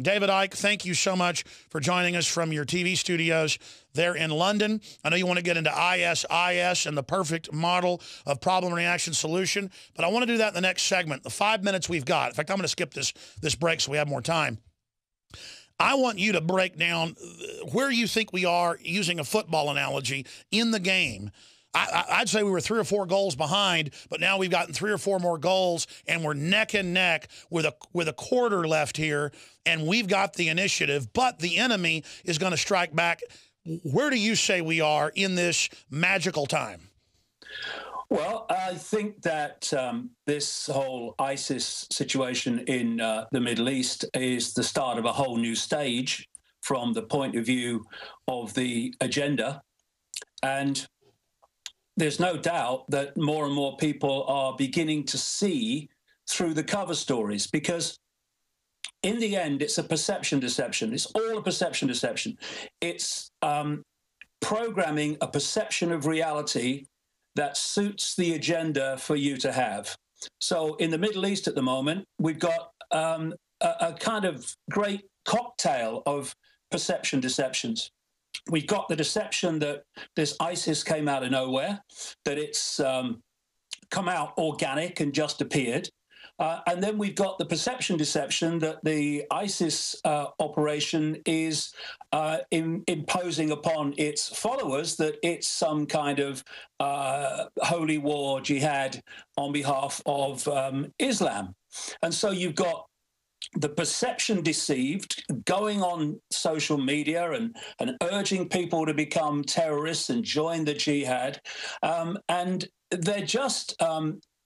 David Icke, thank you so much for joining us from your TV studios there in London. I know you want to get into ISIS and the perfect model of problem, reaction, solution, but I want to do that in the next segment, the 5 minutes we've got. In fact, I'm going to skip this break so we have more time. I want you to break down where you think we are, using a football analogy, in the game. I'd say we were 3 or 4 goals behind, but now we've gotten 3 or 4 more goals, and we're neck and neck with a quarter left here, and we've got the initiative, but the enemy is going to strike back. Where do you say we are in this magical time? Well, I think that this whole ISIS situation in the Middle East is the start of a whole new stage from the point of view of the agenda. And there's no doubt that more and more people are beginning to see through the cover stories, because in the end, it's a perception deception. It's all a perception deception. It's programming a perception of reality that suits the agenda for you to have. So in the Middle East at the moment, we've got a kind of great cocktail of perception deceptions. We've got the deception that this ISIS came out of nowhere, that it's come out organic and just appeared. And then we've got the perception deception that the ISIS operation is imposing upon its followers that it's some kind of holy war jihad on behalf of Islam. And so you've got the perception deceived going on social media and urging people to become terrorists and join the jihad. And they're just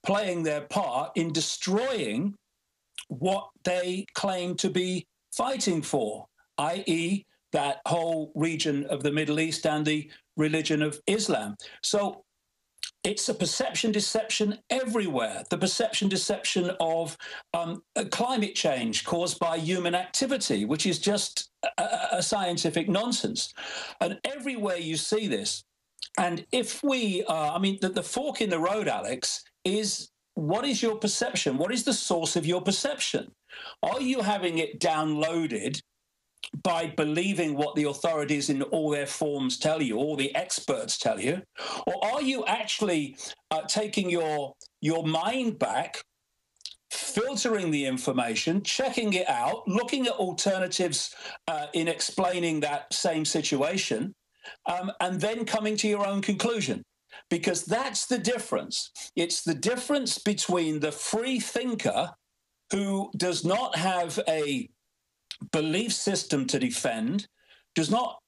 playing their part in destroying what they claim to be fighting for, i.e. that whole region of the Middle East and the religion of Islam. So it's a perception deception everywhere. The perception deception of climate change caused by human activity, which is just a scientific nonsense. And everywhere you see this. And if we, I mean, the fork in the road, Alex, is what is your perception? What is the source of your perception? Are you having it downloaded by believing what the authorities in all their forms tell you, all the experts tell you? Or are you actually taking your mind back, filtering the information, checking it out, looking at alternatives in explaining that same situation, and then coming to your own conclusion? Because that's the difference. It's the difference between the free thinker who does not have a belief system to defend, does not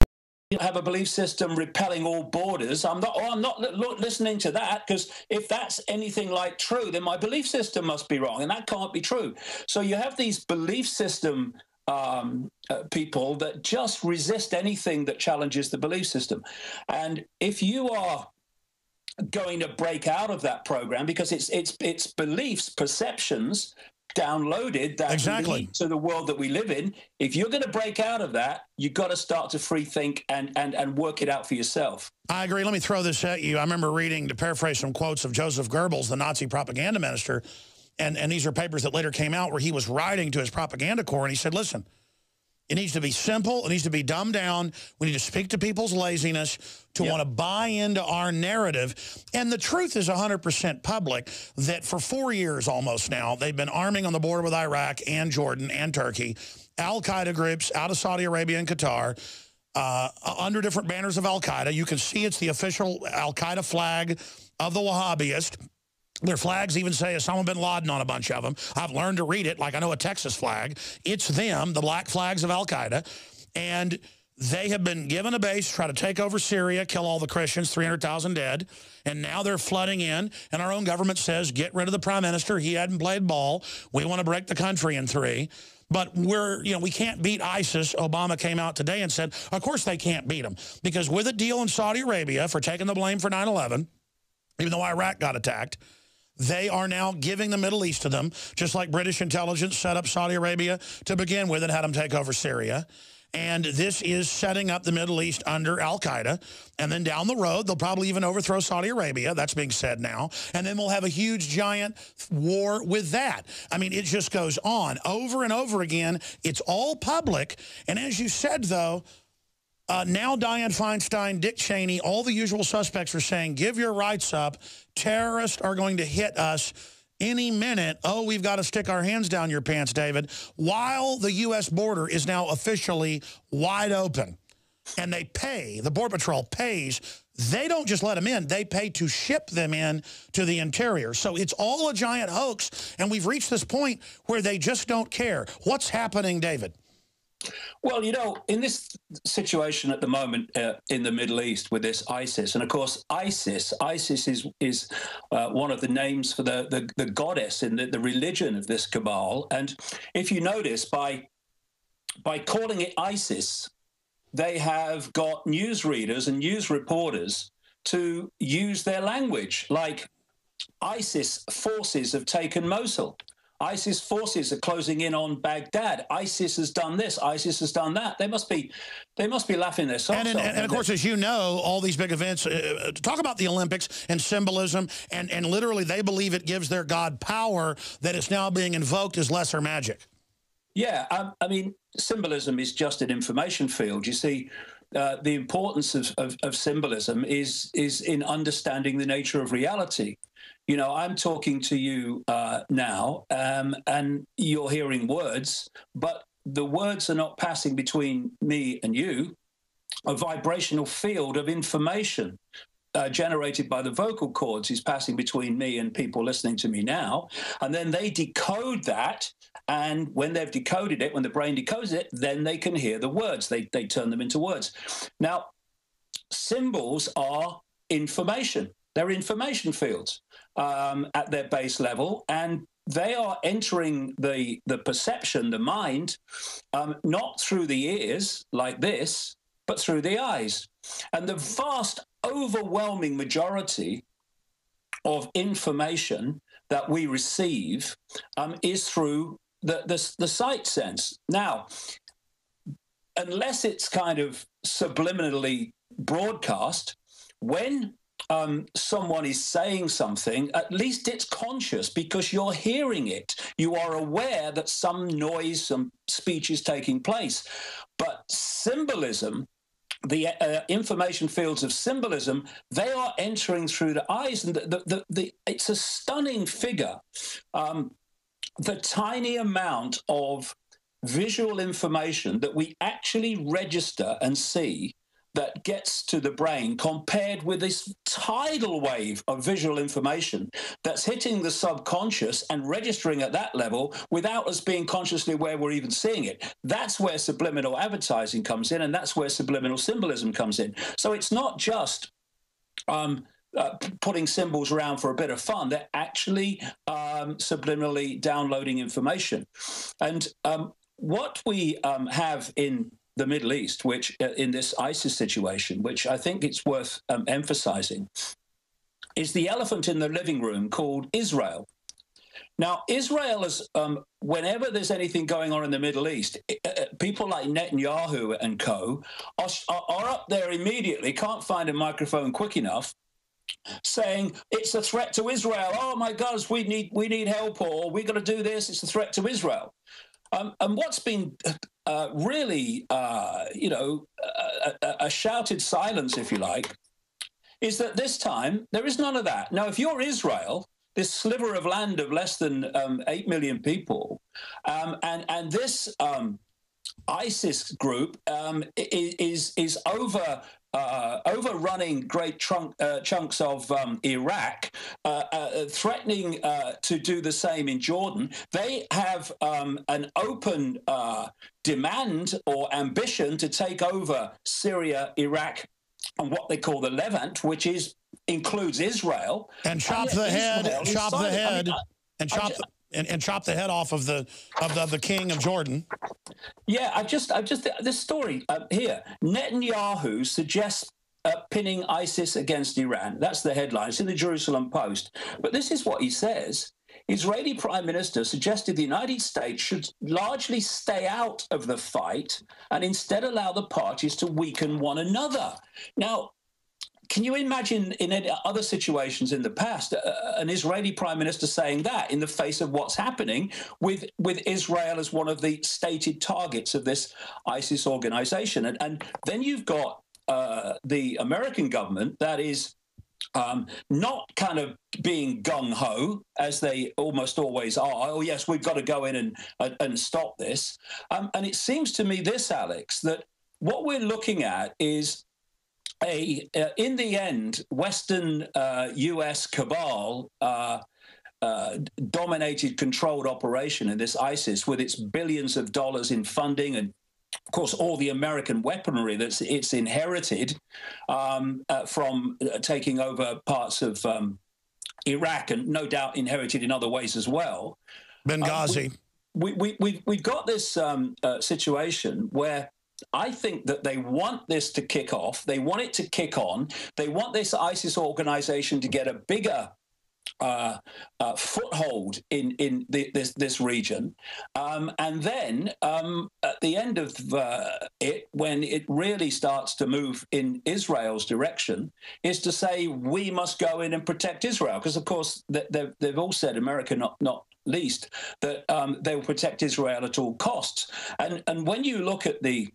have a belief system repelling all borders. I'm not listening to that, because if that's anything like true, then my belief system must be wrong, and that can't be true. So you have these belief system people that just resist anything that challenges the belief system. And if you are going to break out of that program, because it's beliefs, perceptions downloaded that lead to the world that we live in, if you're going to break out of that, you've got to start to free think and work it out for yourself. I agree. Let me throw this at you. I remember reading, to paraphrase some quotes of Joseph Goebbels, the Nazi propaganda minister, and these are papers that later came out where he was writing to his propaganda corps, and he said, listen, it needs to be simple. It needs to be dumbed down. We need to speak to people's laziness, to want to buy into our narrative. And the truth is 100% public that for 4 years almost now, they've been arming on the border with Iraq and Jordan and Turkey, al-Qaeda groups out of Saudi Arabia and Qatar, under different banners of al-Qaeda. You can see it's the official al-Qaeda flag of the Wahhabists. Their flags even say Osama bin Laden on a bunch of them. I've learned to read it like I know a Texas flag. It's them, the black flags of al-Qaeda. And they have been given a base to try to take over Syria, kill all the Christians, 300,000 dead. And now they're flooding in. And our own government says, get rid of the prime minister. He hadn't played ball. We want to break the country in 3. But we can't beat ISIS. Obama came out today and said, of course they can't beat them. Because with a deal in Saudi Arabia for taking the blame for 9/11, even though Iraq got attacked, they are now giving the Middle East to them, just like British intelligence set up Saudi Arabia to begin with and had them take over Syria. And this is setting up the Middle East under al-Qaeda. And then down the road, they'll probably even overthrow Saudi Arabia. That's being said now. And then we'll have a huge, giant war with that. I mean, it just goes on over and over again. It's all public. And as you said, though, now Dianne Feinstein, Dick Cheney, all the usual suspects are saying, give your rights up. Terrorists are going to hit us any minute. Oh, we've got to stick our hands down your pants, David, while the U.S. border is now officially wide open. And they pay, the Border Patrol pays, they don't just let them in, they pay to ship them in to the interior. So it's all a giant hoax, and we've reached this point where they just don't care. What's happening, David? Well, you know, in this situation at the moment in the Middle East with this ISIS, and of course ISIS is one of the names for the goddess in the religion of this cabal. And if you notice, by calling it ISIS, they have got newsreaders and news reporters to use their language, like ISIS forces have taken Mosul. ISIS forces are closing in on Baghdad. ISIS has done this. ISIS has done that. They must be laughing their socks off. And of course, as you know, all these big events, talk about the Olympics and symbolism, and literally they believe it gives their God power that is now being invoked as lesser magic. Yeah, I mean, symbolism is just an information field. You see, the importance of symbolism is in understanding the nature of reality. You know, I'm talking to you now, and you're hearing words, but the words are not passing between me and you. A vibrational field of information generated by the vocal cords is passing between me and people listening to me now. And then they decode that. And when they've decoded it, when the brain decodes it, then they can hear the words. They turn them into words. Now, symbols are information. They're information fields at their base level, and they are entering the perception, the mind, not through the ears like this, but through the eyes. And the vast, overwhelming majority of information that we receive is through the sight sense. Now, unless it's kind of subliminally broadcast, when someone is saying something, at least it's conscious because you're hearing it. You are aware that some noise, some speech is taking place. But symbolism, the information fields of symbolism, they are entering through the eyes. And it's a stunning figure. The tiny amount of visual information that we actually register and see that gets to the brain compared with this tidal wave of visual information that's hitting the subconscious and registering at that level without us being consciously aware we're even seeing it. That's where subliminal advertising comes in, and that's where subliminal symbolism comes in. So it's not just putting symbols around for a bit of fun. They're actually subliminally downloading information. And what we have in the Middle East, which in this ISIS situation, which I think it's worth emphasizing, is the elephant in the living room called Israel. Now, Israel is, whenever there's anything going on in the Middle East, people like Netanyahu and co are up there immediately, can't find a microphone quick enough, saying it's a threat to Israel. Oh my God, we need help, or we're going to do this. It's a threat to Israel. And what's been really, a shouted silence, if you like, is that this time there is none of that. Now, if you're Israel, this sliver of land of less than 8 million people, and this ISIS group is overrunning great chunks of Iraq, threatening to do the same in Jordan. They have an open demand or ambition to take over Syria, Iraq, and what they call the Levant, which includes Israel. And chop the head off of the king of Jordan. Yeah, I've just this story here. Netanyahu suggests pinning ISIS against Iran. That's the headline. It's in the Jerusalem Post. But this is what he says. Israeli Prime Minister suggested the United States should largely stay out of the fight and instead allow the parties to weaken one another. Now, can you imagine in any other situations in the past an Israeli prime minister saying that in the face of what's happening with Israel as one of the stated targets of this ISIS organization? And then you've got the American government that is not kind of being gung-ho, as they almost always are. Oh, yes, we've got to go in and stop this. And it seems to me this, Alex, that what we're looking at is in the end, Western U.S. cabal dominated, controlled operation in this ISIS with its billions of dollars in funding and, of course, all the American weaponry that it's inherited from taking over parts of Iraq and no doubt inherited in other ways as well. Benghazi. We've got this situation where I think that they want this to kick off. They want it to kick on. They want this ISIS organization to get a bigger foothold in this region. And then at the end of it, when it really starts to move in Israel's direction, is to say we must go in and protect Israel. Because, of course, they've all said, America not least, that they will protect Israel at all costs. And when you look at the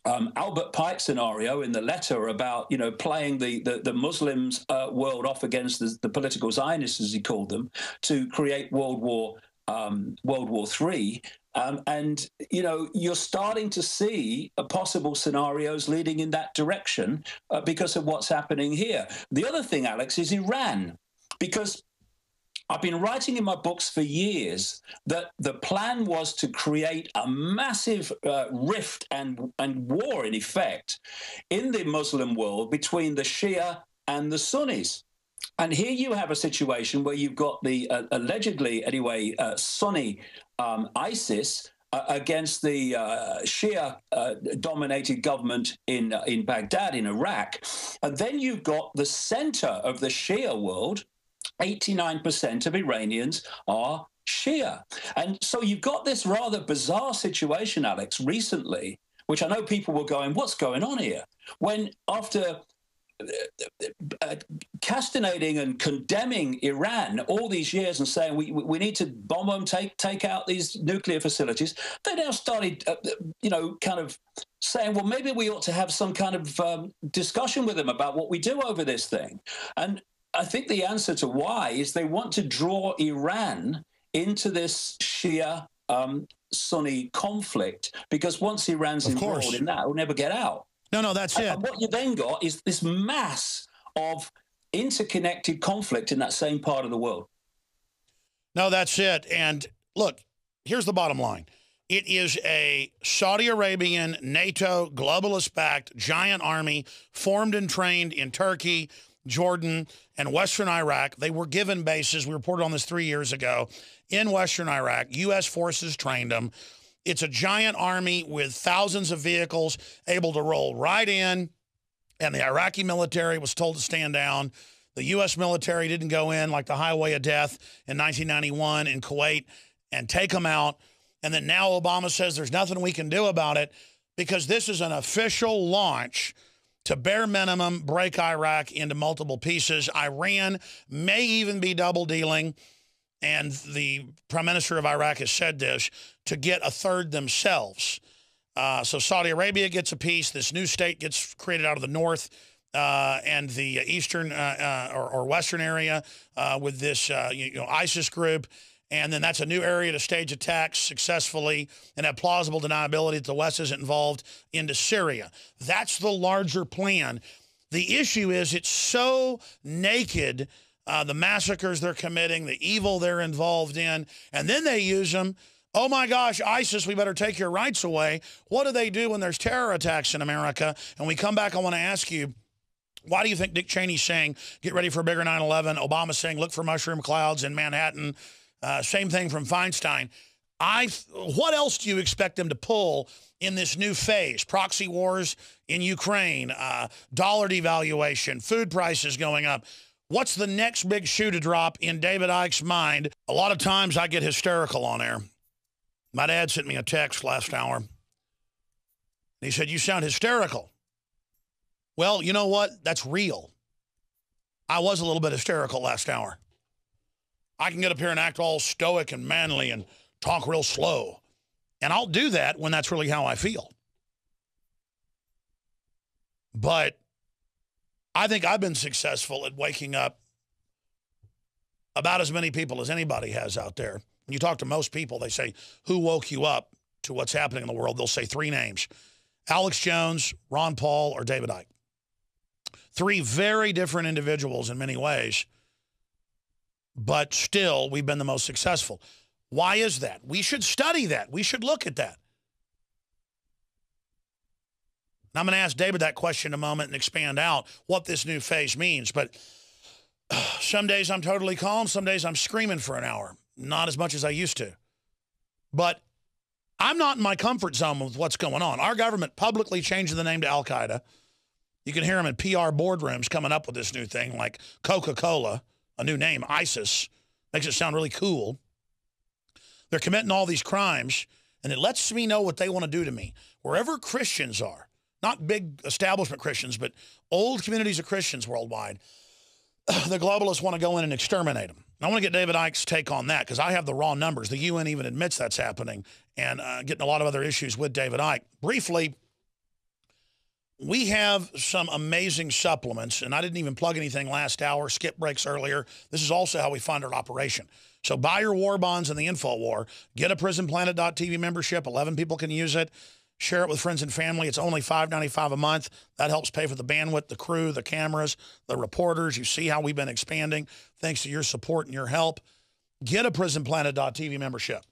Albert Pike scenario in the letter about, playing the Muslims world off against the political Zionists, as he called them, to create World War III. And, you're starting to see possible scenarios leading in that direction because of what's happening here. The other thing, Alex, is Iran, because I've been writing in my books for years that the plan was to create a massive rift and war, in effect, in the Muslim world between the Shia and the Sunnis. And here you have a situation where you've got the allegedly, anyway, Sunni ISIS against the Shia-dominated government in Baghdad, in Iraq. And then you've got the center of the Shia world. 89% of Iranians are Shia. And so you've got this rather bizarre situation, Alex, recently, which I know people were going, what's going on here? When after castinating and condemning Iran all these years and saying we need to bomb them, take out these nuclear facilities, they now started, kind of saying, well, maybe we ought to have some kind of discussion with them about what we do over this thing. And I think the answer to why is they want to draw Iran into this Shia Sunni conflict, because once Iran's involved in that, it will never get out. No, that's it. And what you then got is this mass of interconnected conflict in that same part of the world. No, that's it. And look, here's the bottom line. It is a Saudi Arabian, NATO, globalist-backed giant army formed and trained in Turkey, Jordan, and Western Iraq. They were given bases. We reported on this 3 years ago in Western Iraq. U.S. forces trained them. It's a giant army with thousands of vehicles able to roll right in, and the Iraqi military was told to stand down. The U.S. military didn't go in like the Highway of Death in 1991 in Kuwait and take them out. And then now Obama says there's nothing we can do about it because this is an official launch to bare minimum break Iraq into multiple pieces. Iran may even be double dealing, and the prime minister of Iraq has said this, to get a third themselves. So Saudi Arabia gets a piece. This new state gets created out of the north and the eastern or western area with this ISIS group. And then that's a new area to stage attacks successfully and have plausible deniability that the West isn't involved into Syria. That's the larger plan. The issue is it's so naked, the massacres they're committing, the evil they're involved in, and then they use them. Oh, my gosh, ISIS, we better take your rights away. What do they do when there's terror attacks in America? And we come back, I want to ask you, why do you think Dick Cheney's saying, get ready for a bigger 9/11? Obama's saying, look for mushroom clouds in Manhattan. Same thing from Feinstein. What else do you expect them to pull in this new phase? Proxy wars in Ukraine, dollar devaluation, food prices going up. What's the next big shoe to drop in David Icke's mind? A lot of times I get hysterical on air. My dad sent me a text last hour. He said, you sound hysterical. Well, you know what? That's real. I was a little bit hysterical last hour. I can get up here and act all stoic and manly and talk real slow. And I'll do that when that's really how I feel. But I think I've been successful at waking up about as many people as anybody has out there. When you talk to most people, they say, who woke you up to what's happening in the world? They'll say three names: Alex Jones, Ron Paul, or David Icke. Three very different individuals in many ways, but still we've been the most successful. Why is that? We should study that. We should look at that. And I'm going to ask David that question in a moment and expand out what this new phase means. But some days I'm totally calm. Some days I'm screaming for an hour. Not as much as I used to. But I'm not in my comfort zone with what's going on. Our government publicly changing the name to Al-Qaeda. You can hear them in PR boardrooms coming up with this new thing, like Coca-Cola, a new name, ISIS. Makes it sound really cool. They're committing all these crimes, and it lets me know what they want to do to me. Wherever Christians are, not big establishment Christians, but old communities of Christians worldwide, the globalists want to go in and exterminate them. And I want to get David Icke's take on that, because I have the raw numbers. The UN even admits that's happening, and getting a lot of other issues with David Icke. Briefly, we have some amazing supplements, and I didn't even plug anything last hour, skip breaks earlier. This is also how we fund our operation. So buy your war bonds in the InfoWar. Get a PrisonPlanet.tv membership. 11 people can use it. Share it with friends and family. It's only $5.95 a month. That helps pay for the bandwidth, the crew, the cameras, the reporters. You see how we've been expanding thanks to your support and your help. Get a PrisonPlanet.tv membership.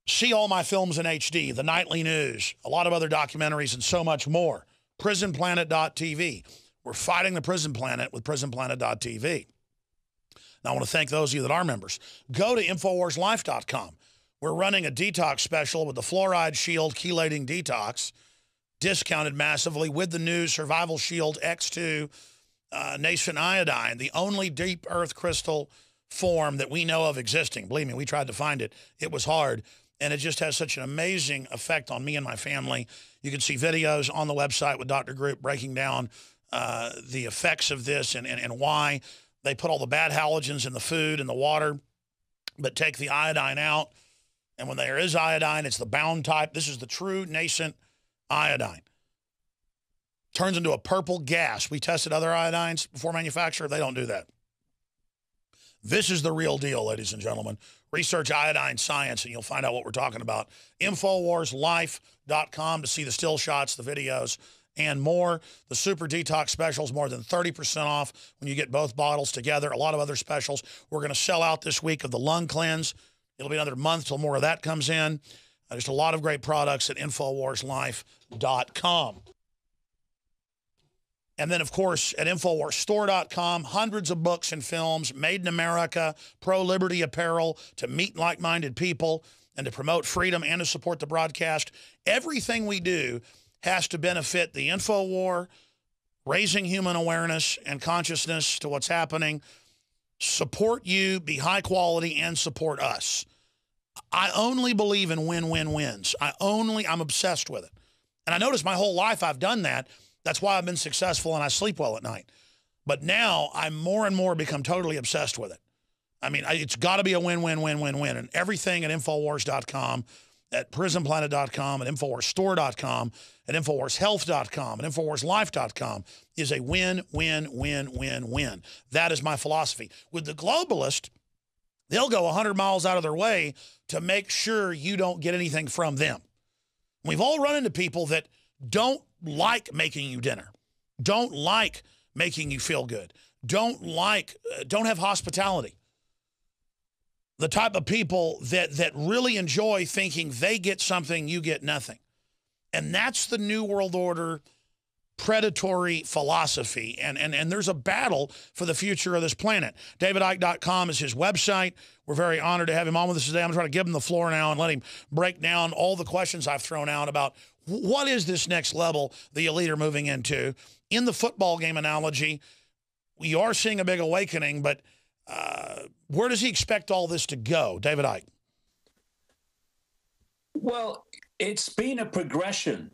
See all my films in HD, the nightly news, a lot of other documentaries, and so much more. PrisonPlanet.tv. We're fighting the Prison Planet with PrisonPlanet.tv. Now, I want to thank those of you that are members. Go to InfoWarsLife.com. We're running a detox special with the Fluoride Shield Chelating Detox, discounted massively with the new Survival Shield X2 Nascent Iodine, the only deep earth crystal form that we know of existing. Believe me, we tried to find it. It was hard. And it just has such an amazing effect on me and my family. You can see videos on the website with Dr. Group breaking down the effects of this and why they put all the bad halogens in the food and the water, but take the iodine out. And when there is iodine, it's the bound type. This is the true nascent iodine. Turns into a purple gas. We tested other iodines before manufacture. They don't do that. This is the real deal, ladies and gentlemen. Research iodine science, and you'll find out what we're talking about. InfoWarsLife.com to see the still shots, the videos, and more. The Super Detox specials, more than 30% off when you get both bottles together. A lot of other specials. We're going to sell out this week of the lung cleanse. It'll be another month till more of that comes in. Just a lot of great products at InfoWarsLife.com. And then, of course, at InfoWarsStore.com, hundreds of books and films, made in America, pro-liberty apparel to meet like-minded people and to promote freedom and to support the broadcast. Everything we do has to benefit the InfoWar, raising human awareness and consciousness to what's happening, support you, be high quality, and support us. I only believe in win-win-wins. I'm obsessed with it. And I notice my whole life I've done that. That's why I've been successful and I sleep well at night. But now I'm more and more become totally obsessed with it. I mean, it's got to be a win-win-win-win-win. And everything at InfoWars.com, at PrisonPlanet.com, at InfoWarsStore.com, at InfoWarsHealth.com, at InfoWarsLife.com is a win-win-win-win-win. That is my philosophy. With the globalist, they'll go 100 miles out of their way to make sure you don't get anything from them. We've all run into people that don't like making you dinner, don't like making you feel good, don't have hospitality. The type of people that really enjoy thinking they get something, you get nothing. And that's the New World Order predatory philosophy. And there's a battle for the future of this planet. DavidIcke.com is his website. We're very honored to have him on with us today. I'm going to try to give him the floor now and let him break down all the questions I've thrown out about what is this next level the elite are moving into. In the football game analogy, we are seeing a big awakening, but where does he expect all this to go, David Icke? Well, it's been a progression,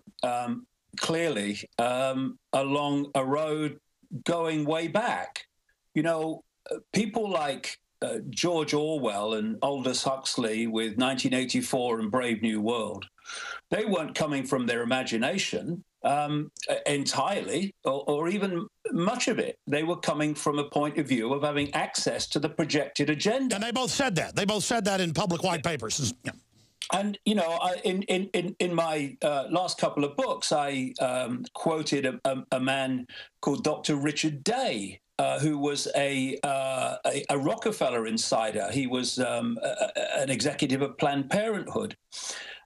clearly, along a road going way back. You know, people like George Orwell and Aldous Huxley with 1984 and Brave New World, they weren't coming from their imagination entirely, or even much of it. They were coming from a point of view of having access to the projected agenda. And they both said that. They both said that in public white papers. Yeah. And, you know, in my last couple of books, I quoted a man called Dr. Richard Day, who was a Rockefeller insider. He was an executive of Planned Parenthood.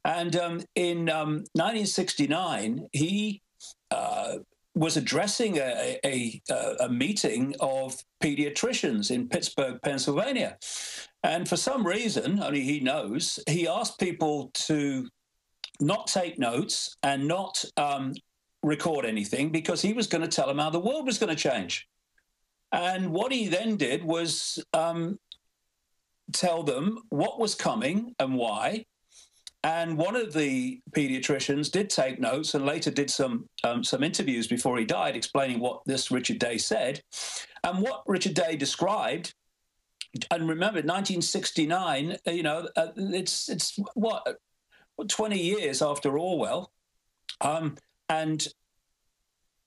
And in 1969, he was addressing a meeting of pediatricians in Pittsburgh, Pennsylvania. And for some reason, only he knows, he asked people to not take notes and not record anything, because he was going to tell them how the world was going to change. And what he then did was tell them what was coming and why. And one of the pediatricians did take notes and later did some interviews before he died, explaining what this Richard Day said. And what Richard Day described, and remember, 1969, you know, it's what, 20 years after Orwell, and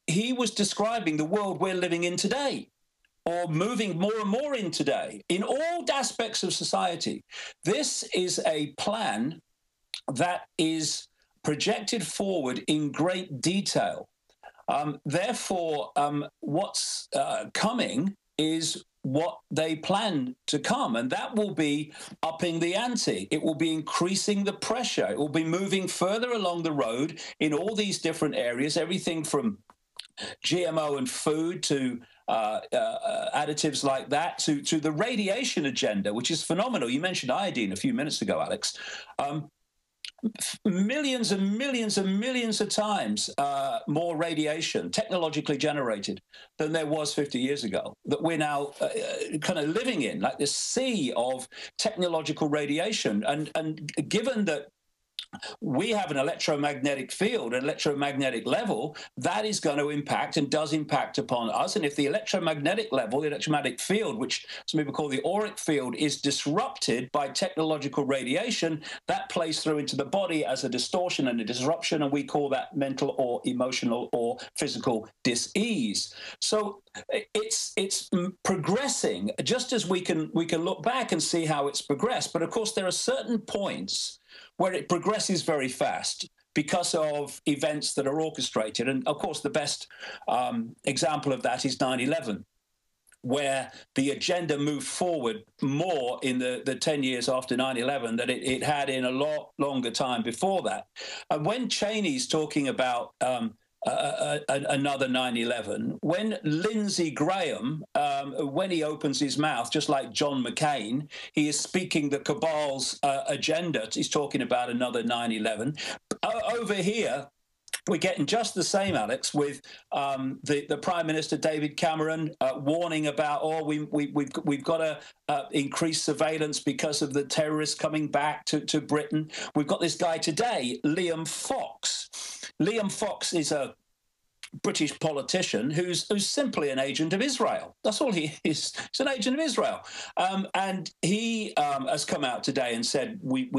he was describing the world we're living in today, or moving more and more in today, in all aspects of society. This is a plan that is projected forward in great detail. Therefore, what's coming is what they plan to come, and that will be upping the ante. It will be increasing the pressure. It will be moving further along the road in all these different areas, everything from GMO and food to additives like that, to the radiation agenda, which is phenomenal. You mentioned iodine a few minutes ago, Alex. Millions and millions and millions of times more radiation, technologically generated, than there was 50 years ago, that we're now kind of living in, like this sea of technological radiation. And given that we have an electromagnetic field, an electromagnetic level, that is going to impact and does impact upon us. And if the electromagnetic level, the electromagnetic field, which some people call the auric field, is disrupted by technological radiation, that plays through into the body as a distortion and a disruption, and we call that mental or emotional or physical dis-ease. So it's progressing, just as we can look back and see how it's progressed. But of course, there are certain points where it progresses very fast because of events that are orchestrated. And of course, the best example of that is 9/11, where the agenda moved forward more in the 10 years after 9/11 than it had in a lot longer time before that. And when Cheney's talking about another 9/11, when Lindsey Graham, when he opens his mouth, just like John McCain, he is speaking the cabal's agenda. He's talking about another 9/11. Over here, we're getting just the same, Alex, with the Prime Minister David Cameron warning about, we've got to increase surveillance because of the terrorists coming back to Britain. We've got this guy today, Liam Fox. Liam Fox is a British politician who's simply an agent of Israel. That's all he is. He's an agent of Israel. And he has come out today and said we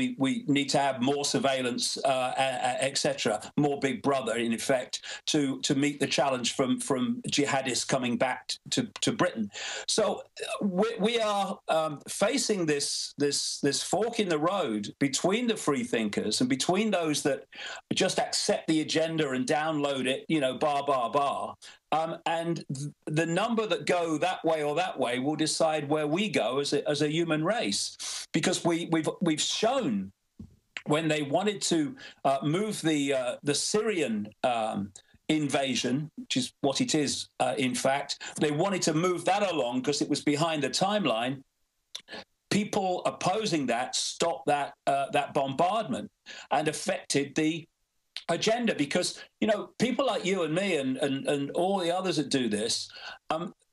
need to have more surveillance, etc., more Big Brother, in effect, to meet the challenge from jihadists coming back to Britain. So we are facing this fork in the road between the free thinkers and between those that just accept the agenda and download it, and the number that go that way or that way will decide where we go as a human race, because we've shown when they wanted to move the Syrian invasion, which is what it is, in fact, they wanted to move that along because it was behind the timeline. People opposing that stopped that bombardment and affected the agenda, because, you know, people like you and me and all the others that do this,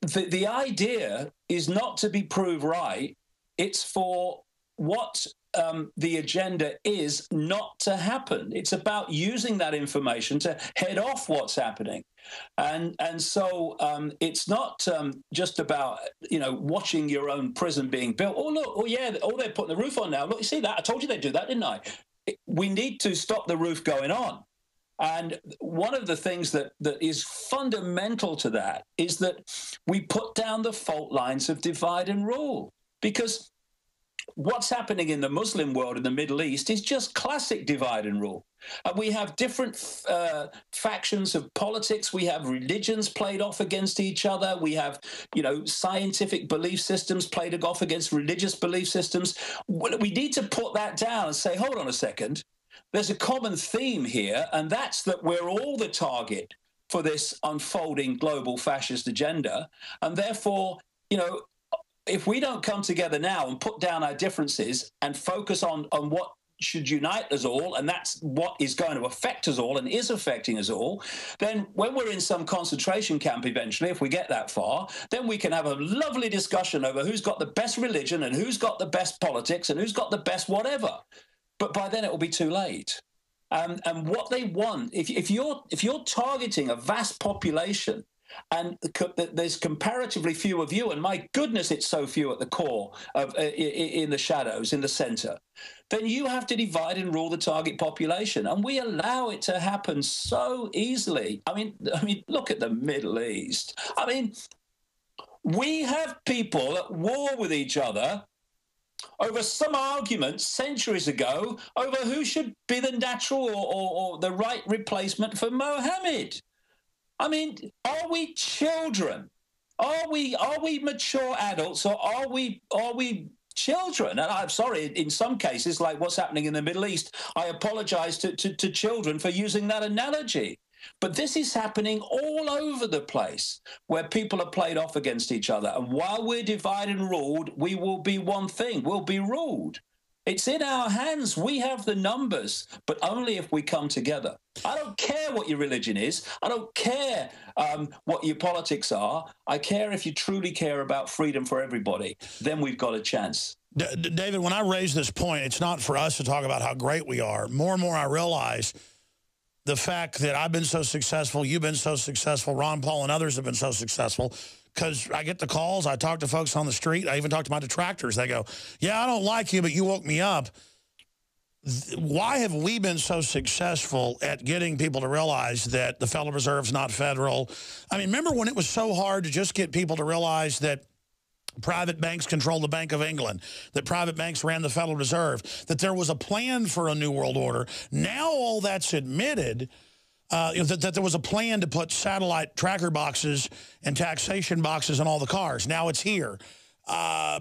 the idea is not to be proved right. It's for what the agenda is not to happen. It's about using that information to head off what's happening. And so it's not just about, you know, watching your own prison being built. Oh, look, oh, yeah, oh, they're putting the roof on now. Look, you see that? I told you they'd do that, didn't I? We need to stop the roof going on. And one of the things that is fundamental to that is that we put down the fault lines of divide and rule. Because what's happening in the Muslim world, in the Middle East, is just classic divide and rule. We have different factions of politics. We have religions played off against each other. We have, you know, scientific belief systems played off against religious belief systems. We need to put that down and say, hold on a second. There's a common theme here, and that's that we're all the target for this unfolding global fascist agenda. And therefore, you know, if we don't come together now and put down our differences and focus on what should unite us all, and that's what is going to affect us all and is affecting us all, then when we're in some concentration camp eventually, if we get that far, then we can have a lovely discussion over who's got the best religion and who's got the best politics and who's got the best whatever. But by then it will be too late. And what they want, if you're targeting a vast population, and there's comparatively few of you, and my goodness, it's so few at the core of in the shadows, in the center, then you have to divide and rule the target population, and we allow it to happen so easily. I mean, look at the Middle East. I mean, we have people at war with each other over some argument centuries ago over who should be the natural or the right replacement for Mohammed. I mean, are we children? Are we mature adults, or are we children? And I'm sorry, in some cases, like what's happening in the Middle East, I apologize to children for using that analogy. But this is happening all over the place, where people are played off against each other. And while we're divided and ruled, we will be one thing. We'll be ruled. It's in our hands. We have the numbers, but only if we come together. I don't care what your religion is. I don't care what your politics are. I care if you truly care about freedom for everybody. Then we've got a chance. David, when I raise this point, it's not for us to talk about how great we are. More and more I realize the fact that I've been so successful, you've been so successful, Ron Paul and others have been so successful, because I get the calls, I talk to folks on the street, I even talk to my detractors. They go, yeah, I don't like you, but you woke me up. Why have we been so successful at getting people to realize that the Federal Reserve's not federal? I mean, remember when it was so hard to just get people to realize that private banks control the Bank of England, that private banks ran the Federal Reserve, that there was a plan for a new world order? Now all that's admitted, that there was a plan to put satellite tracker boxes and taxation boxes in all the cars. Now it's here.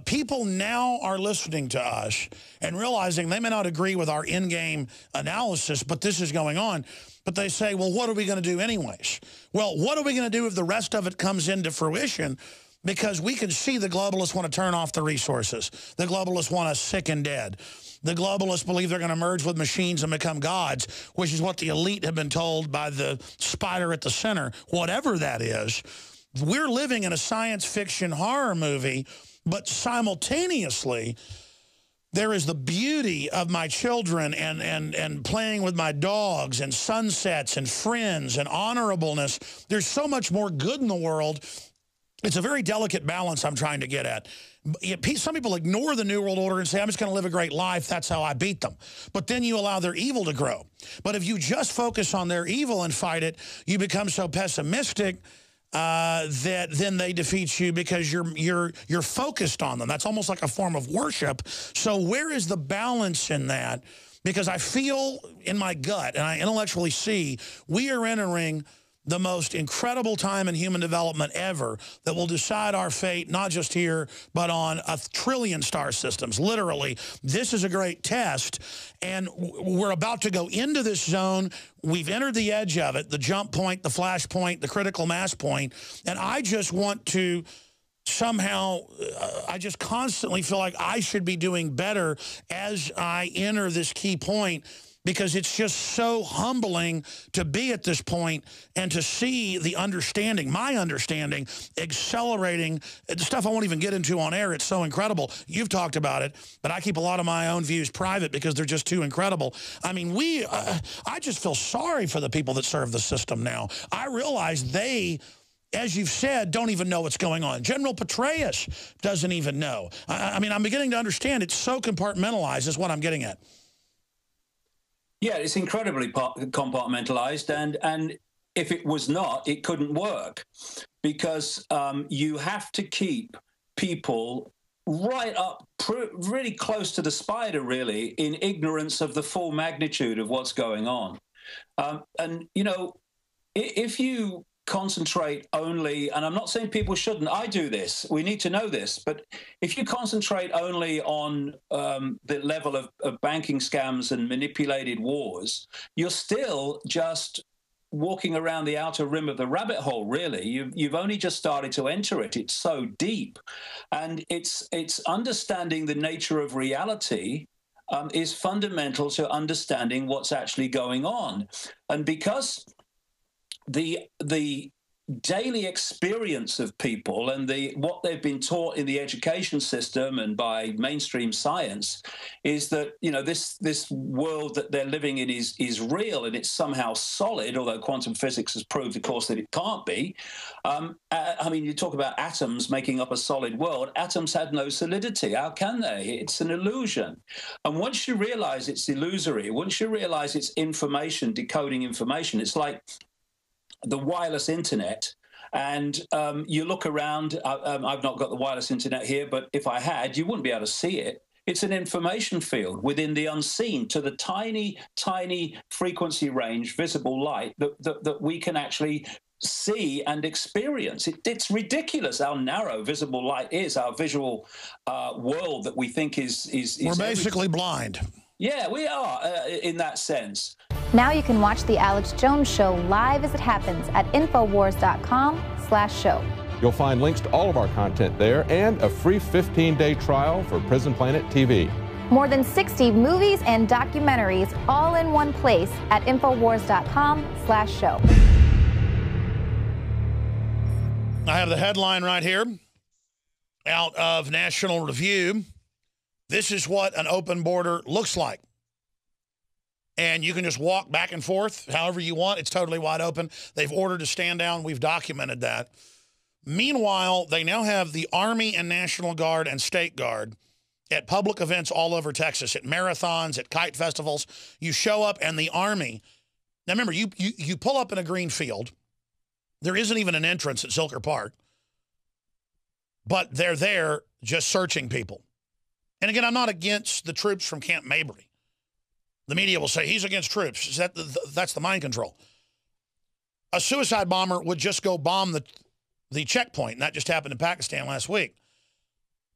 People now are listening to us and realizing they may not agree with our in-game analysis, but this is going on. But they say, well, what are we going to do anyways? Well, what are we going to do if the rest of it comes into fruition? Because we can see the globalists want to turn off the resources. The globalists want us sick and dead. The globalists believe they're going to merge with machines and become gods, which is what the elite have been told by the spider at the center. Whatever that is, we're living in a science fiction horror movie, but simultaneously, there is the beauty of my children and playing with my dogs and sunsets and friends and honorableness. There's so much more good in the world. It's a very delicate balance I'm trying to get at. Some people ignore the New World Order and say, I'm just going to live a great life. That's how I beat them. But then you allow their evil to grow. But if you just focus on their evil and fight it, you become so pessimistic that then they defeat you because you're focused on them. That's almost like a form of worship. So where is the balance in that? Because I feel in my gut, and I intellectually see, we are entering the most incredible time in human development ever that will decide our fate, not just here, but on 1 trillion star systems. Literally, this is a great test, and we're about to go into this zone. We've entered the edge of it, the jump point, the flash point, the critical mass point, and I just want to somehow, I just constantly feel like I should be doing better as I enter this key point. because it's just so humbling to be at this point and to see the understanding, my understanding, accelerating. The stuff I won't even get into on air. It's so incredible. You've talked about it, but I keep a lot of my own views private because they're just too incredible. I mean, I just feel sorry for the people that serve the system now. I realize they, as you've said, don't even know what's going on. General Petraeus doesn't even know. I mean, I'm beginning to understand it's so compartmentalized is what I'm getting at. Yeah, it's incredibly compartmentalized, and if it was not, it couldn't work, because you have to keep people right up, really close to the spider, really, in ignorance of the full magnitude of what's going on. And, you know, if you concentrate only, and I'm not saying people shouldn't, I do this, we need to know this, but if you concentrate only on the level of banking scams and manipulated wars, you're still just walking around the outer rim of the rabbit hole, really. You've only just started to enter it. It's so deep. And it's understanding the nature of reality is fundamental to understanding what's actually going on. And because the daily experience of people and what they've been taught in the education system and by mainstream science is that, you know, this world that they're living in is real and it's somehow solid, although quantum physics has proved, of course, that it can't be. I mean, you talk about atoms making up a solid world. Atoms had no solidity. How can they? It's an illusion. And once you realize it's illusory, once you realize it's information, decoding information, it's like the wireless internet, and you look around. I've not got the wireless internet here, but if I had, you wouldn't be able to see it. It's an information field within the unseen to the tiny, tiny frequency range, visible light that we can actually see and experience. It's ridiculous how narrow visible light is, our visual world that we think is We're basically blind. Yeah, we are in that sense. Now you can watch The Alex Jones Show live as it happens at Infowars.com/show. You'll find links to all of our content there and a free 15-day trial for Prison Planet TV. More than 60 movies and documentaries all in one place at Infowars.com/show. I have the headline right here out of National Review. This is what an open border looks like. And you can just walk back and forth however you want. It's totally wide open. They've ordered to stand down. We've documented that. Meanwhile, they now have the Army and National Guard and State Guard at public events all over Texas, at marathons, at kite festivals. You show up and the Army. Now, remember, you pull up in a green field. There isn't even an entrance at Zilker Park. But they're there just searching people. And again, I'm not against the troops from Camp Mabry. The media will say he's against troops. That's the mind control. A suicide bomber would just go bomb the checkpoint, and that just happened in Pakistan last week.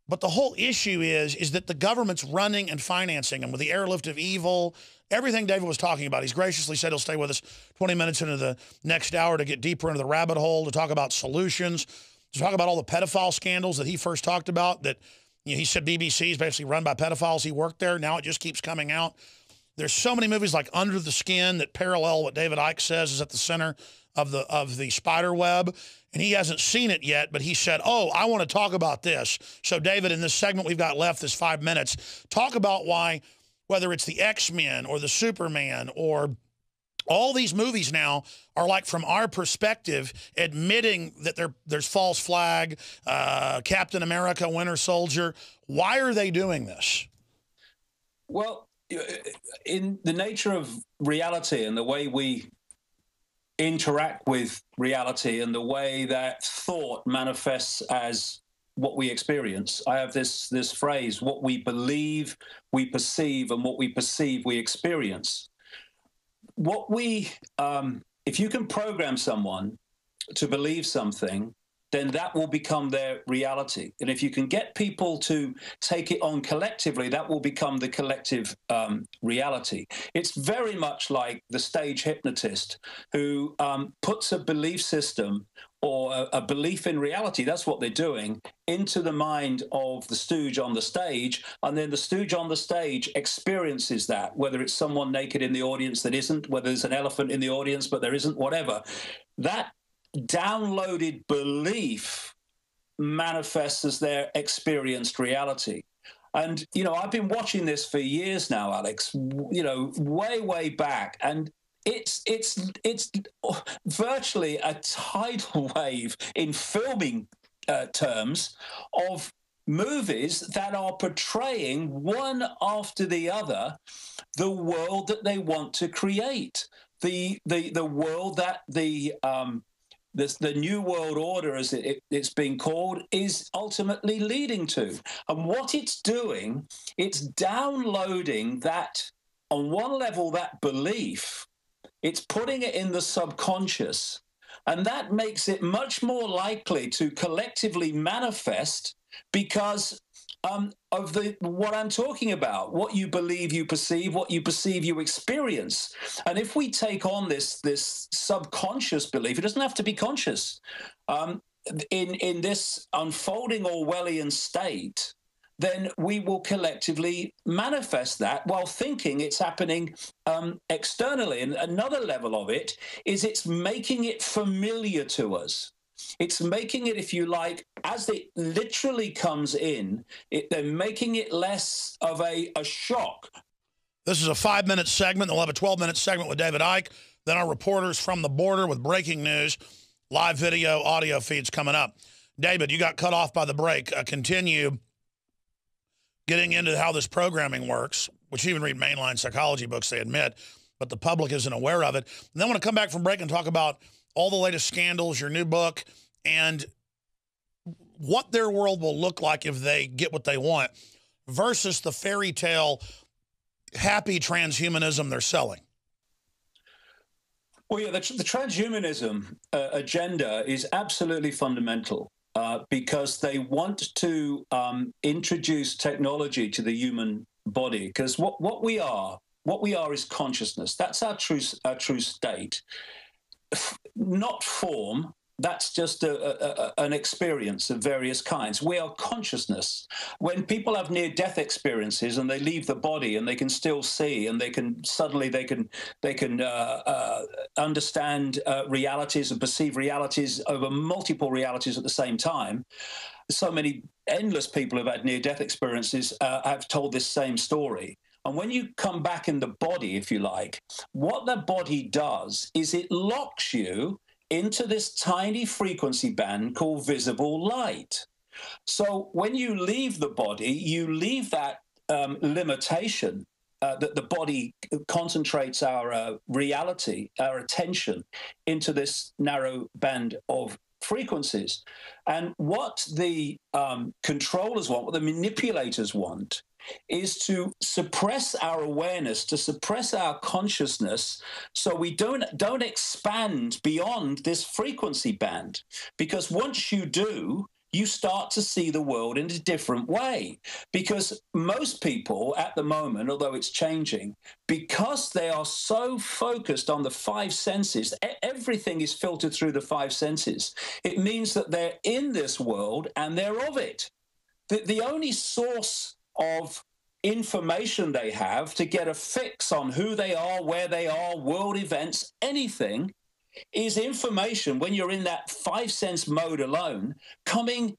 But the whole issue is that the government's running and financing them with the airlift of evil, everything David was talking about. He's graciously said he'll stay with us 20 minutes into the next hour to get deeper into the rabbit hole, to talk about solutions, to talk about all the pedophile scandals that he first talked about, that, you know, he said BBC is basically run by pedophiles. He worked there. Now it just keeps coming out. There's so many movies like Under the Skin that parallel what David Icke says is at the center of the spider web. And he hasn't seen it yet, but he said, oh, I want to talk about this. So, David, in this segment we've got left, this 5 minutes, talk about why, whether it's the X-Men or the Superman or all these movies now are, like, from our perspective, admitting that there's false flag, Captain America, Winter Soldier. Why are they doing this? Well, in the nature of reality and the way we interact with reality and the way that thought manifests as what we experience, I have this phrase: what we believe, we perceive, and what we perceive, we experience. If you can program someone to believe something, then that will become their reality. And if you can get people to take it on collectively, that will become the collective reality. It's very much like the stage hypnotist who puts a belief system or a belief in reality, that's what they're doing, into the mind of the stooge on the stage, and then the stooge on the stage experiences that, whether it's someone naked in the audience that isn't, whether there's an elephant in the audience but there isn't, whatever. That downloaded belief manifests as their experienced reality. And, you know, I've been watching this for years now, Alex, you know, way back. And it's virtually a tidal wave in filming terms of movies that are portraying one after the other the world that they want to create, the world that the New World Order, as it's being called, is ultimately leading to. And what it's doing, it's downloading that, on one level, that belief, it's putting it in the subconscious, and that makes it much more likely to collectively manifest because of what I'm talking about, what you believe you perceive, what you perceive you experience. And if we take on this subconscious belief, it doesn't have to be conscious, in this unfolding Orwellian state, then we will collectively manifest that while thinking it's happening externally. And another level of it is it's making it familiar to us. It's making it, if you like, as it literally comes in, they're making it less of a shock. This is a 5-minute segment. They'll have a 12-minute segment with David Icke. Then our reporters from the border with breaking news, live video, audio feeds coming up. David, you got cut off by the break. Continue getting into how this programming works, which you even read mainline psychology books, they admit, but the public isn't aware of it. And then I want to come back from break and talk about all the latest scandals, your new book, and what their world will look like if they get what they want versus the fairy tale happy transhumanism they're selling. Well, yeah, the transhumanism agenda is absolutely fundamental because they want to introduce technology to the human body. Because what we are is consciousness. That's our true state. Not form. That's just an experience of various kinds. We are consciousness. When people have near-death experiences and they leave the body and they can still see and they can understand realities and perceive realities over multiple realities at the same time. So many endless people who've had near-death experiences have told this same story. And when you come back in the body, if you like, what the body does is it locks you into this tiny frequency band called visible light. So when you leave the body, you leave that limitation that the body concentrates our reality, our attention, into this narrow band of frequencies. And what the controllers want, what the manipulators want, is to suppress our awareness, to suppress our consciousness, so we don't expand beyond this frequency band. Because once you do, you start to see the world in a different way. Because most people at the moment, although it's changing, because they are so focused on the five senses, everything is filtered through the five senses. It means that they're in this world and they're of it. The only source of information they have to get a fix on who they are, where they are, world events, anything, is information, when you're in that five-sense mode alone, coming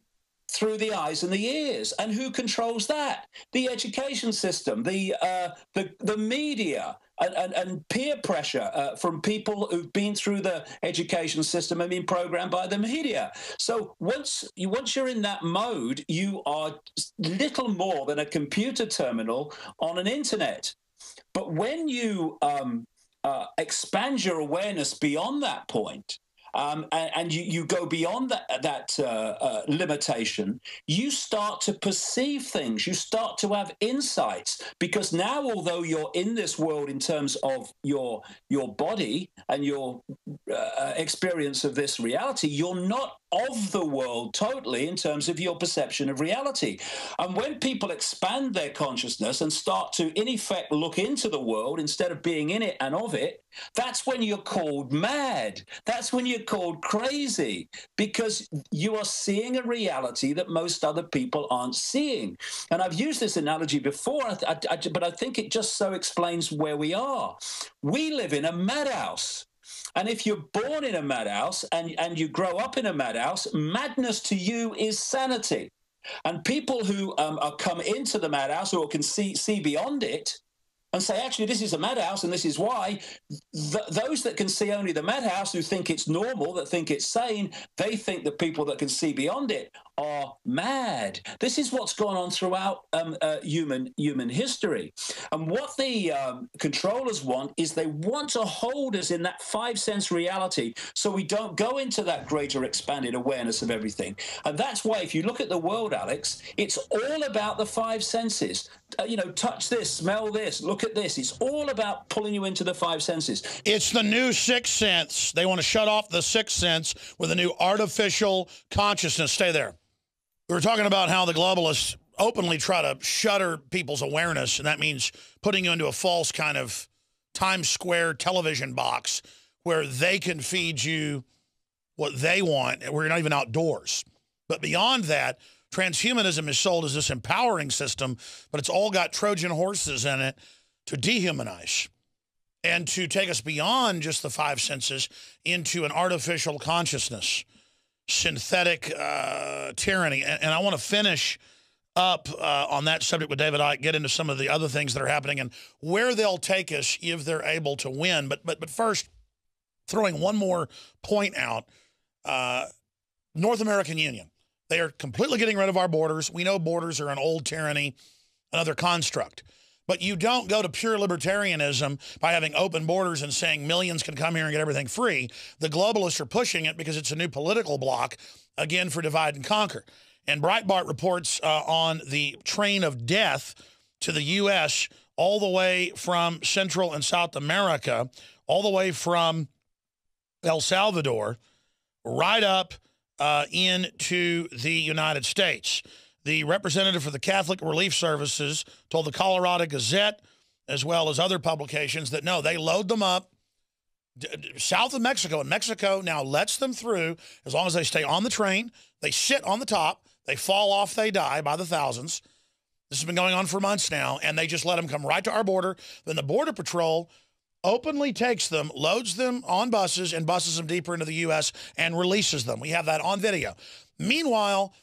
through the eyes and the ears. And who controls that? The education system, the media, and peer pressure from people who've been through the education system and been programmed by the media. So once you're in that mode, you are little more than a computer terminal on an internet. But when you expand your awareness beyond that point, and you go beyond that limitation, you start to perceive things, you start to have insights, because now, although you're in this world in terms of your body and your experience of this reality, you're not of the world totally in terms of your perception of reality. And when people expand their consciousness and start to, in effect, look into the world instead of being in it and of it, that's when you're called mad. That's when you're called crazy, because you are seeing a reality that most other people aren't seeing. And I've used this analogy before, but I think it just so explains where we are. We live in a madhouse. And if you're born in a madhouse and you grow up in a madhouse, madness to you is sanity. And people who come into the madhouse or can see beyond it and say, actually, this is a madhouse and this is why, those that can see only the madhouse, who think it's normal, that think it's sane, they think the people that can see beyond it are mad. This is what's gone on throughout human history. And what the controllers want is they want to hold us in that five-sense reality so we don't go into that greater expanded awareness of everything. And that's why, if you look at the world, Alex, it's all about the five senses. Touch this, smell this, look at this. It's all about pulling you into the five senses. It's the new sixth sense. They want to shut off the sixth sense with a new artificial consciousness. Stay there. We were talking about how the globalists openly try to shutter people's awareness, and that means putting you into a false kind of Times Square television box where they can feed you what they want, where you're not even outdoors. But beyond that, transhumanism is sold as this empowering system, but it's all got Trojan horses in it to dehumanize and to take us beyond just the five senses into an artificial consciousness, synthetic tyranny. And I want to finish up on that subject with David Icke, get into some of the other things that are happening and where they'll take us if they're able to win. But first, throwing one more point out, North American Union. They are completely getting rid of our borders. We know borders are an old tyranny, another construct. But you don't go to pure libertarianism by having open borders and saying millions can come here and get everything free. The globalists are pushing it because it's a new political bloc, again, for divide and conquer. And Breitbart reports on the train of death to the U.S. all the way from Central and South America, all the way from El Salvador, right up into the United States. The representative for the Catholic Relief Services told the Colorado Gazette, as well as other publications, that no, they load them up south of Mexico, and Mexico now lets them through as long as they stay on the train. They sit on the top. They fall off. They die by the thousands. This has been going on for months now, and they just let them come right to our border. Then the Border Patrol openly takes them, loads them on buses, and buses them deeper into the U.S. and releases them. We have that on video. Meanwhile,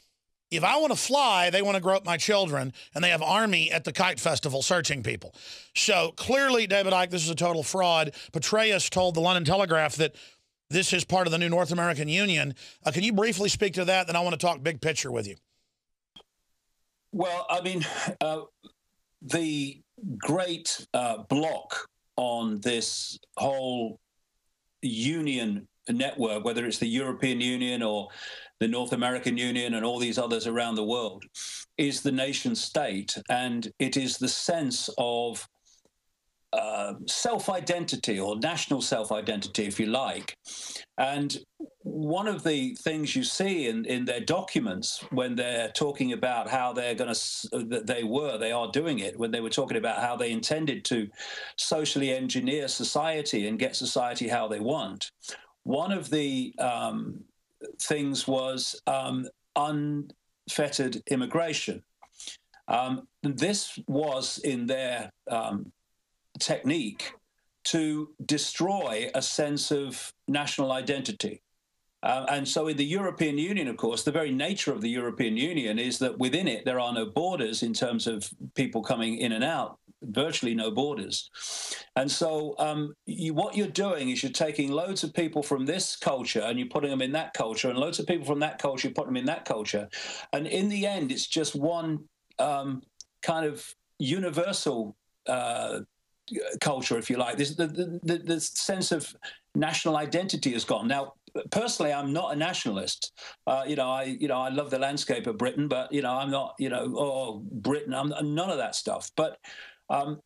if I want to fly, they want to grow up my children, and they have Army at the Kite Festival searching people. So clearly, David Icke, this is a total fraud. Petraeus told the London Telegraph that this is part of the new North American Union. Can you briefly speak to that? Then I want to talk big picture with you. Well, I mean, the great block on this whole union network, whether it's the European Union or the North American Union and all these others around the world, is the nation state. And it is the sense of self-identity, or national self-identity, if you like. And one of the things you see in their documents when they're talking about how they're going to, they are doing it, when they were talking about how they intended to socially engineer society and get society how they want, one of the things was unfettered immigration. This was in their technique to destroy a sense of national identity. And so in the European Union, of course, the very nature of the European Union is that within it, there are no borders in terms of people coming in and out, virtually no borders. And so what you're doing is you're taking loads of people from this culture and you're putting them in that culture, and loads of people from that culture, you're putting them in that culture. And in the end, it's just one kind of universal culture, if you like. The sense of national identity has gone. Now, personally, I'm not a nationalist. I love the landscape of Britain, but I'm not. Britain. I'm none of that stuff. But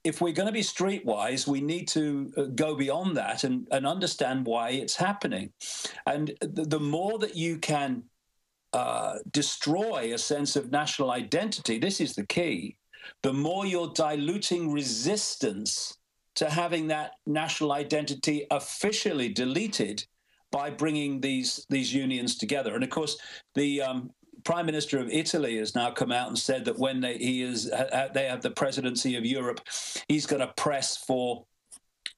If we're going to be streetwise, we need to go beyond that and understand why it's happening. And the more that you can destroy a sense of national identity, this is the key, the more you're diluting resistance to having that national identity officially deleted by bringing these unions together. And of course, the Prime Minister of Italy has now come out and said that when they have the presidency of Europe, he's going to press for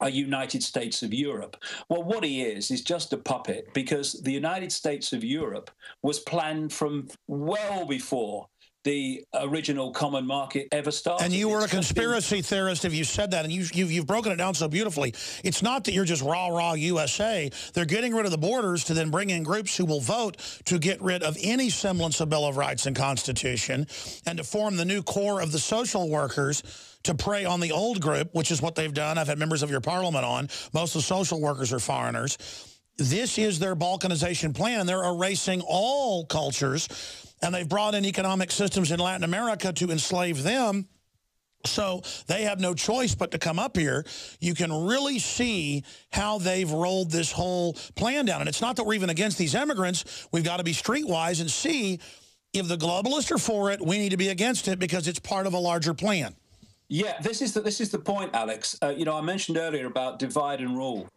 a United States of Europe. Well, what he is just a puppet, because the United States of Europe was planned from well before the original common market ever started. And you were a conspiracy theorist if you said that, and you've broken it down so beautifully. It's not that you're just rah USA. They're getting rid of the borders to then bring in groups who will vote to get rid of any semblance of Bill of Rights and Constitution, and to form the new core of the social workers to prey on the old group, which is what they've done. I've had members of your parliament on. Most of the social workers are foreigners. This is their balkanization plan, and they're erasing all cultures. And they've brought in economic systems in Latin America to enslave them. So they have no choice but to come up here. You can really see how they've rolled this whole plan down. And it's not that we're even against these immigrants. We've got to be streetwise and see if the globalists are for it, we need to be against it because it's part of a larger plan. Yeah, this is the point, Alex. You know, I mentioned earlier about divide and rule.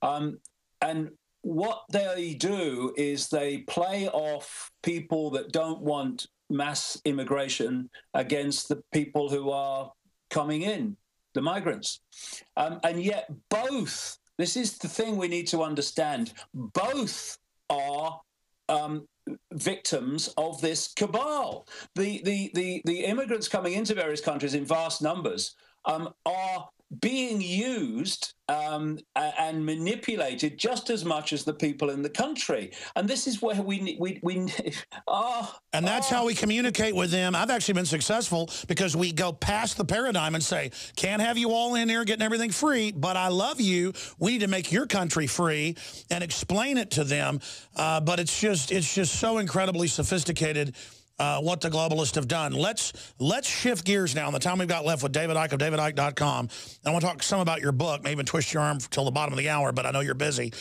And what they do is they play off people that don't want mass immigration against the people who are coming in, the migrants. And yet both, this is the thing we need to understand, both are victims of this cabal. The immigrants coming into various countries in vast numbers are being used and manipulated just as much as the people in the country. And this is where and that's how we communicate with them. I've actually been successful because we go past the paradigm and say, can't have you all in here getting everything free, but I love you. We need to make your country free, and explain it to them. But it's just so incredibly sophisticated what the globalists have done. Let's shift gears now in the time we've got left with David Icke of davidicke.com. I want to talk some about your book, maybe even twist your arm till the bottom of the hour, but I know you're busy.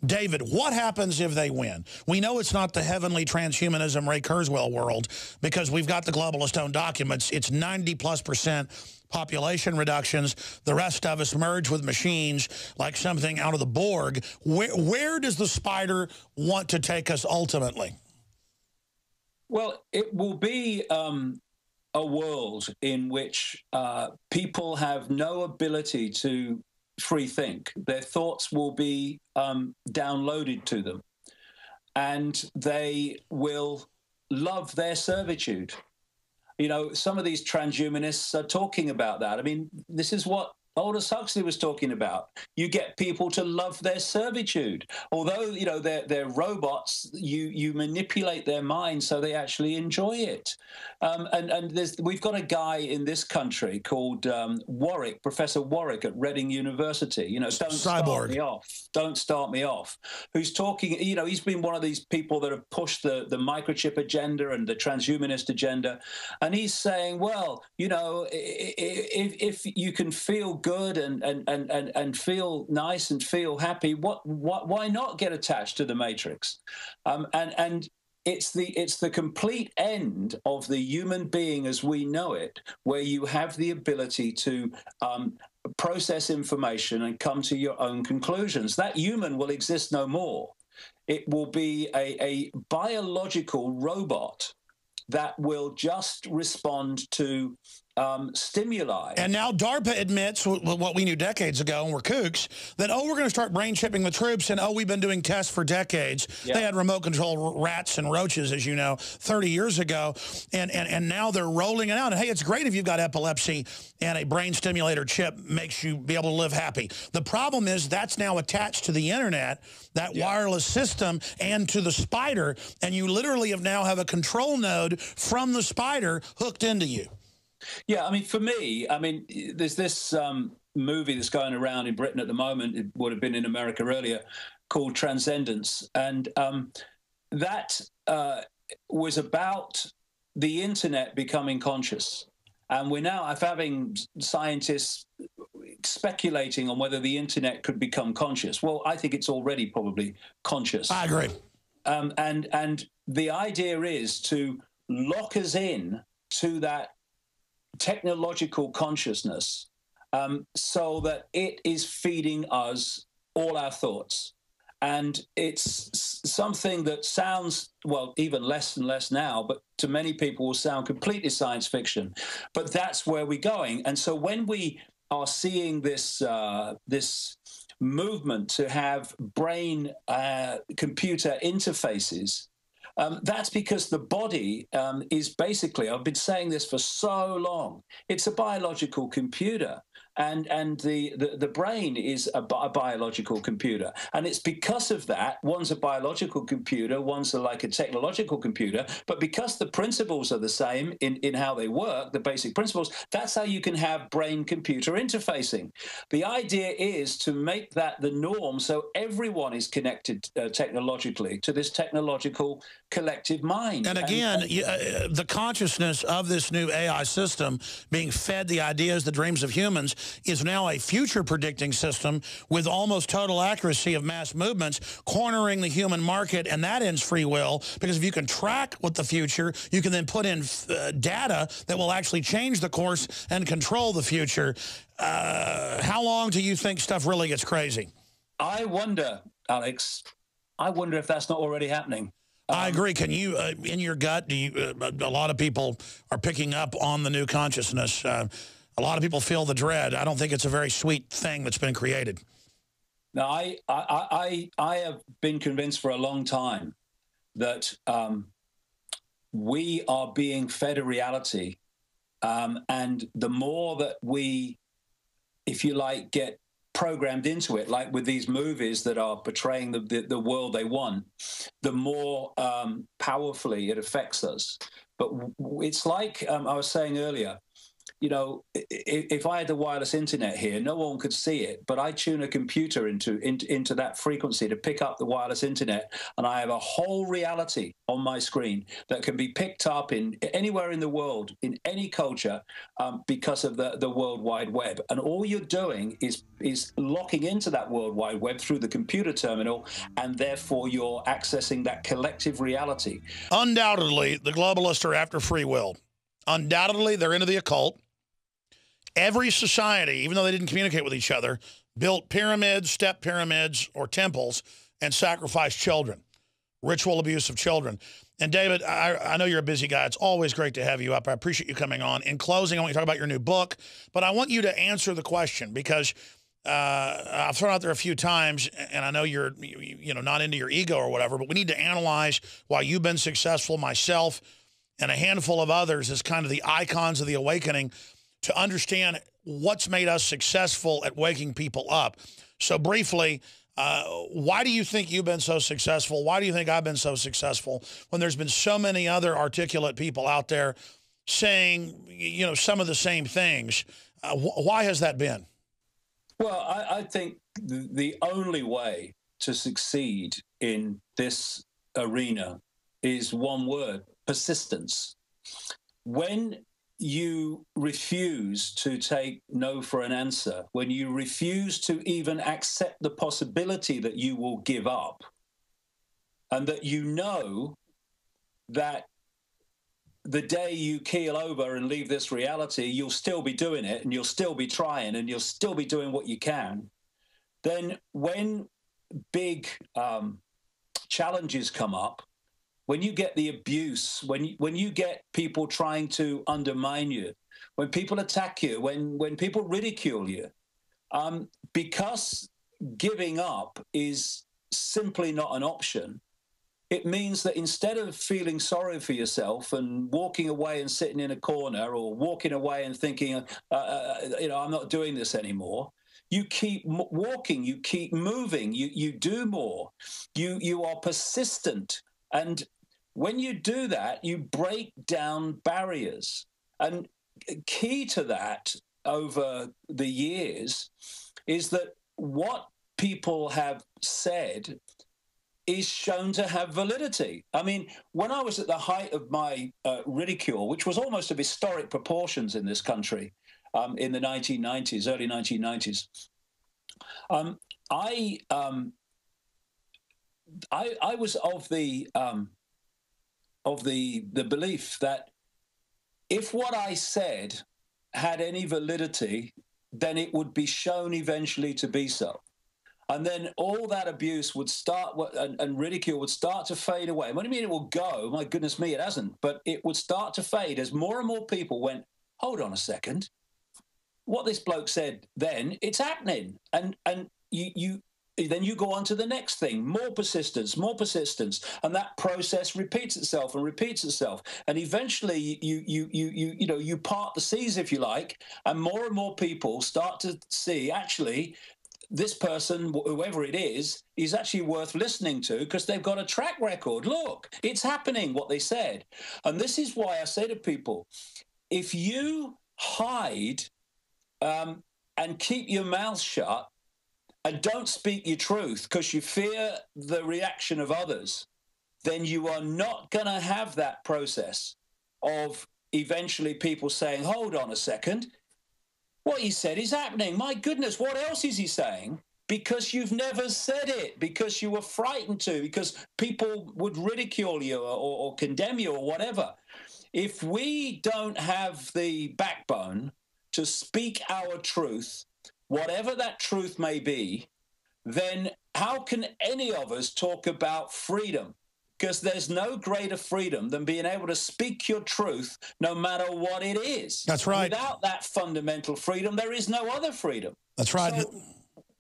David, what happens if they win? We know it's not the heavenly transhumanism Ray Kurzweil world, because we've got the globalist-owned documents. It's 90+% population reductions. The rest of us merge with machines like something out of the Borg. Where does the spider want to take us ultimately? Well, it will be a world in which people have no ability to free think. Their thoughts will be downloaded to them, and they will love their servitude. You know, some of these transhumanists are talking about that. I mean, this is what Aldous Huxley was talking about. You get people to love their servitude. Although, you know, they're robots, you manipulate their minds so they actually enjoy it. And we've got a guy in this country called Warwick, Professor Warwick at Reading University. You know, don't start me off. Who's talking, you know, he's been one of these people that have pushed the microchip agenda and the transhumanist agenda. And he's saying, well, you know, if you can feel good and feel nice and feel happy, why not get attached to the Matrix? And it's the complete end of the human being as we know it, where you have the ability to process information and come to your own conclusions. That human will exist no more. It will be a biological robot that will just respond to stimuli. And now DARPA admits what we knew decades ago, and we're kooks, that, oh, we're going to start brain chipping the troops, and, oh, we've been doing tests for decades. Yeah. They had remote control rats and roaches, as you know, 30 years ago, and now they're rolling it out. And, hey, it's great if you've got epilepsy and a brain stimulator chip makes you be able to live happy. The problem is that's now attached to the internet, that wireless system, and to the spider, and you literally now have a control node from the spider hooked into you. Yeah, I mean, for me, I mean, there's this movie that's going around in Britain at the moment, it would have been in America earlier, called Transcendence. And that was about the internet becoming conscious. And we're now having scientists speculating on whether the internet could become conscious. Well, I think it's already probably conscious. I agree. And the idea is to lock us in to that technological consciousness, so that it is feeding us all our thoughts. And it's something that sounds, well, even less and less now, but to many people will sound completely science fiction. But that's where we're going. And so when we are seeing this this movement to have brain computer interfaces, that's because the body is basically, I've been saying this for so long, it's a biological computer. And the brain is a biological computer. And it's because of that, one's a biological computer, one's like a technological computer, but because the principles are the same in how they work, the basic principles, that's how you can have brain-computer interfacing. The idea is to make that the norm so everyone is connected technologically to this technological collective mind. And again, the consciousness of this new AI system being fed the ideas, the dreams of humans, is now a future predicting system with almost total accuracy of mass movements, cornering the human market, and that ends free will, because if you can track what the future, you can then put in data that will actually change the course and control the future. How long do you think stuff really gets crazy? I wonder, Alex, if that's not already happening. I agree. Can you, in your gut, do you? A lot of people are picking up on the new consciousness. A lot of people feel the dread. I don't think it's a very sweet thing that's been created. Now, I have been convinced for a long time that we are being fed a reality, and the more that we, if you like, get programmed into it, like with these movies that are portraying the world they want, the more powerfully it affects us. But it's like I was saying earlier, you know, if I had the wireless internet here, no one could see it, but I tune a computer into that frequency to pick up the wireless internet, and I have a whole reality on my screen that can be picked up in anywhere in the world, in any culture, because of the World Wide Web. And all you're doing is locking into that World Wide Web through the computer terminal, and therefore you're accessing that collective reality. Undoubtedly, the globalists are after free will. Undoubtedly, they're into the occult. Every society, even though they didn't communicate with each other, built pyramids, step pyramids, or temples and sacrificed children, ritual abuse of children. And David, I know you're a busy guy. It's always great to have you up. I appreciate you coming on. In closing, I want you to talk about your new book, but I want you to answer the question, because I've thrown out there a few times, and I know you're not into your ego or whatever, but we need to analyze why you've been successful, myself, and a handful of others as kind of the icons of the awakening, to understand what's made us successful at waking people up. So briefly, why do you think you've been so successful? Why do you think I've been so successful when there's been so many other articulate people out there saying, you know, some of the same things? Why has that been? Well, I think the only way to succeed in this arena is one word: persistence. When you refuse to take no for an answer, when you refuse to even accept the possibility that you will give up, and that you know that the day you keel over and leave this reality, you'll still be doing it, and you'll still be trying, and you'll still be doing what you can, then when big challenges come up, when you get the abuse, when you get people trying to undermine you, when people attack you, when people ridicule you, because giving up is simply not an option, it means that instead of feeling sorry for yourself and walking away and sitting in a corner, or walking away and thinking, I'm not doing this anymore, you keep walking, you keep moving, you do more, you are persistent. And when you do that, you break down barriers. And key to that over the years is that what people have said is shown to have validity. I mean, when I was at the height of my ridicule, which was almost of historic proportions in this country in the 1990s, early 1990s, I was of the belief that if what I said had any validity, then it would be shown eventually to be so. And then all that abuse would start, and ridicule would start to fade away. What do you mean it will go? My goodness me, it hasn't. But it would start to fade as more and more people went, hold on a second. What this bloke said then, it's happening. And then you go on to the next thing, more persistence, and that process repeats itself and repeats itself. And eventually you part the seas, if you like, and more people start to see, actually, this person, whoever it is actually worth listening to because they've got a track record. Look, it's happening, what they said. And this is why I say to people, if you hide and keep your mouth shut and don't speak your truth because you fear the reaction of others, then you are not going to have that process of eventually people saying, hold on a second, what he said is happening. My goodness, what else is he saying? Because you've never said it, because you were frightened to, because people would ridicule you or condemn you or whatever. If we don't have the backbone to speak our truth, whatever that truth may be, then how can any of us talk about freedom? Because there's no greater freedom than being able to speak your truth no matter what it is. That's right. Without that fundamental freedom, there is no other freedom. That's right. So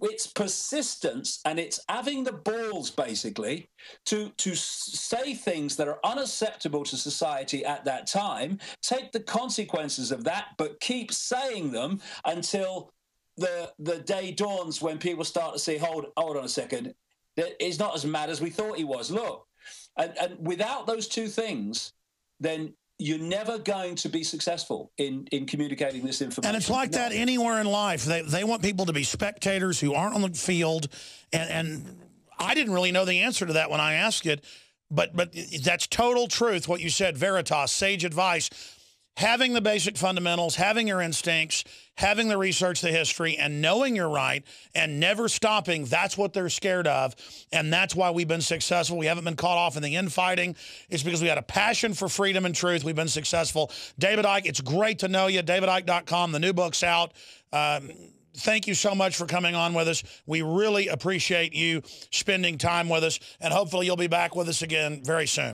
it's persistence, and it's having the balls, basically, to say things that are unacceptable to society at that time, take the consequences of that, but keep saying them until the day dawns when people start to say, hold on a second, he's not as mad as we thought he was. Look. And without those two things, then you're never going to be successful in communicating this information. And it's like that anywhere in life. They want people to be spectators who aren't on the field. And I didn't really know the answer to that when I asked it. But that's total truth, what you said, Veritas, sage advice. Having the basic fundamentals, having your instincts, having the research, the history, and knowing you're right and never stopping, that's what they're scared of. And that's why we've been successful. We haven't been caught off in the infighting. It's because we had a passion for freedom and truth. We've been successful. David Icke, it's great to know you. DavidIcke.com. The new book's out. Thank you so much for coming on with us. We really appreciate you spending time with us. And hopefully you'll be back with us again very soon.